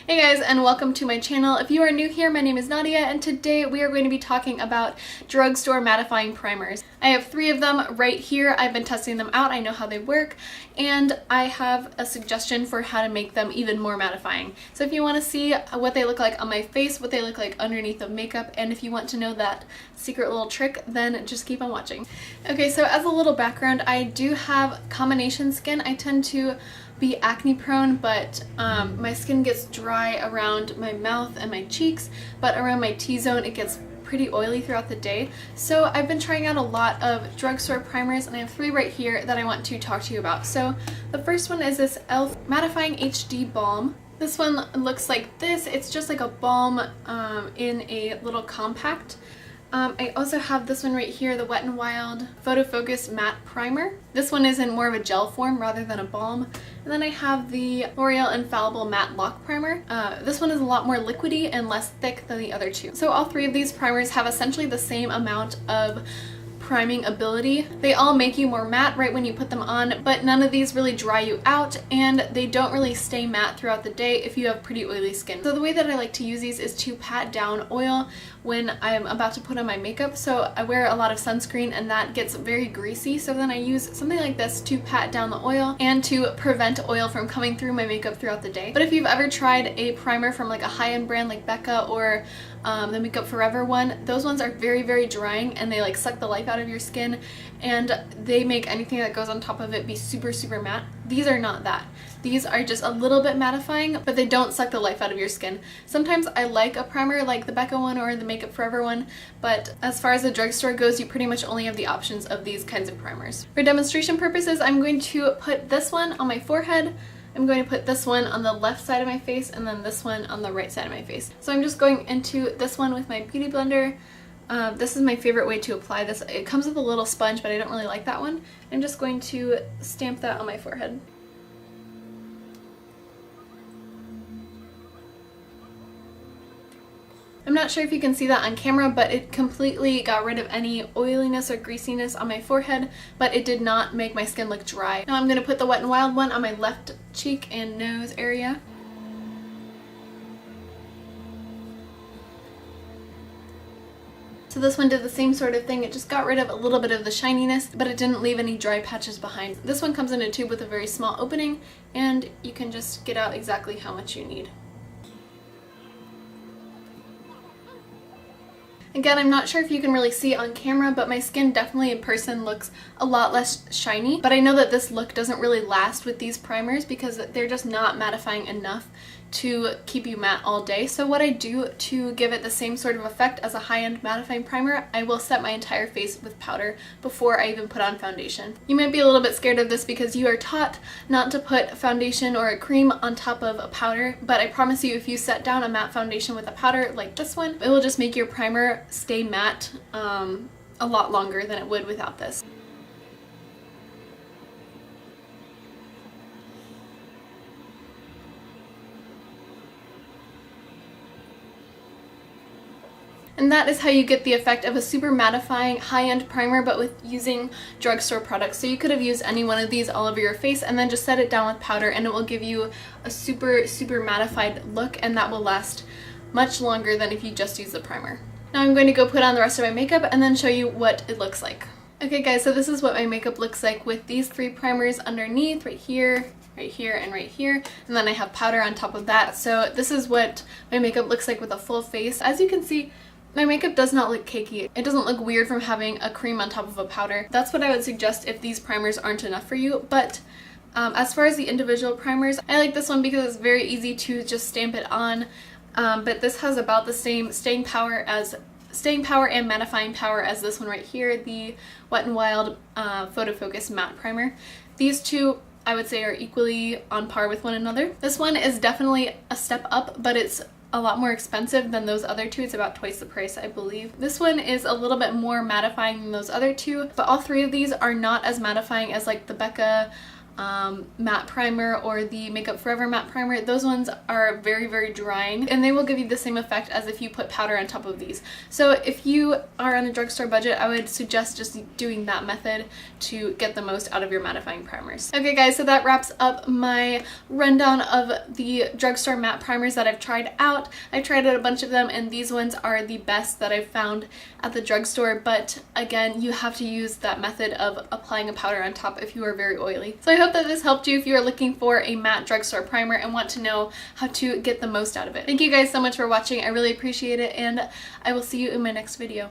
Hey guys, and welcome to my channel. If you are new here, my name is Nadia, and today we are going to be talking about drugstore mattifying primers. I have 3 of them right here. I've been testing them out. I know how they work, and I have a suggestion for how to make them even more mattifying. So if you want to see what they look like on my face, what they look like underneath the makeup, and if you want to know that secret little trick, then just keep on watching. Okay, so as a little background, I do have combination skin. I tend to be acne prone, but my skin gets dry around my mouth and my cheeks, but around my T-zone it gets pretty oily throughout the day. So I've been trying out a lot of drugstore primers, and I have 3 right here that I want to talk to you about. So the first one is this e.l.f. Mattifying HD Balm. This one looks like this. It's just like a balm in a little compact. I also have this one right here, the Wet n Wild Photo Focus Matte Primer. This one is in more of a gel form rather than a balm. And then I have the L'Oreal Infallible Matte Lock Primer. This one is a lot more liquidy and less thick than the other 2. So all 3 of these primers have essentially the same amount of priming ability. They all make you more matte right when you put them on, but none of these really dry you out, and they don't really stay matte throughout the day if you have pretty oily skin. So the way that I like to use these is to pat down oil when I'm about to put on my makeup. So I wear a lot of sunscreen and that gets very greasy, so then I use something like this to pat down the oil and to prevent oil from coming through my makeup throughout the day. But if you've ever tried a primer from like a high-end brand like Becca or the Makeup Forever one, those ones are very, very drying, and they like suck the life out of your skin, and they make anything that goes on top of it be super, super matte. These are not that. These are just a little bit mattifying, but they don't suck the life out of your skin. Sometimes I like a primer like the Becca one or the Makeup Forever one, but as far as the drugstore goes, you pretty much only have the options of these kinds of primers. For demonstration purposes, I'm going to put this one on my forehead. I'm going to put this one on the left side of my face, and then this one on the right side of my face. So I'm just going into this one with my Beauty Blender. This is my favorite way to apply this. It comes with a little sponge, but I don't really like that one. I'm just going to stamp that on my forehead. I'm not sure if you can see that on camera, but it completely got rid of any oiliness or greasiness on my forehead, but it did not make my skin look dry. Now I'm going to put the Wet n Wild one on my left cheek and nose area. So this one did the same sort of thing. It just got rid of a little bit of the shininess, but it didn't leave any dry patches behind. This one comes in a tube with a very small opening, and you can just get out exactly how much you need. Again, I'm not sure if you can really see it on camera, but my skin definitely in person looks a lot less shiny. But I know that this look doesn't really last with these primers because they're just not mattifying enough to keep you matte all day. So what I do to give it the same sort of effect as a high-end mattifying primer, I will set my entire face with powder before I even put on foundation. You might be a little bit scared of this because you are taught not to put foundation or a cream on top of a powder, but I promise you, if you set down a matte foundation with a powder like this one, it will just make your primer stay matte a lot longer than it would without this. And that is how you get the effect of a super mattifying high-end primer, but with using drugstore products. So you could have used any one of these all over your face and then just set it down with powder, and it will give you a super, super mattified look, and that will last much longer than if you just use the primer. Now I'm going to go put on the rest of my makeup and then show you what it looks like. Okay guys, so this is what my makeup looks like with these 3 primers underneath, right here, and right here, and then I have powder on top of that. So this is what my makeup looks like with a full face. As you can see, my makeup does not look cakey. It doesn't look weird from having a cream on top of a powder. That's what I would suggest if these primers aren't enough for you. But as far as the individual primers, I like this one because it's very easy to just stamp it on. But this has about the same staying power and mattifying power as this one right here, the Wet n Wild Photo Focus Matte Primer. These 2 I would say are equally on par with one another. This one is definitely a step up, but it's a lot more expensive than those other 2. It's about twice the price, I believe. This one is a little bit more mattifying than those other 2, but all 3 of these are not as mattifying as like the Becca matte primer or the Makeup Forever matte primer. Those ones are very, very drying, and they will give you the same effect as if you put powder on top of these. So if you are on a drugstore budget, I would suggest just doing that method to get the most out of your mattifying primers. Okay guys, so that wraps up my rundown of the drugstore matte primers that I've tried out. I've tried out a bunch of them, and these ones are the best that I've found at the drugstore, but again, you have to use that method of applying a powder on top if you are very oily. So I hope that this helped you if you are looking for a matte drugstore primer and want to know how to get the most out of it. Thank you guys so much for watching. I really appreciate it, and I will see you in my next video.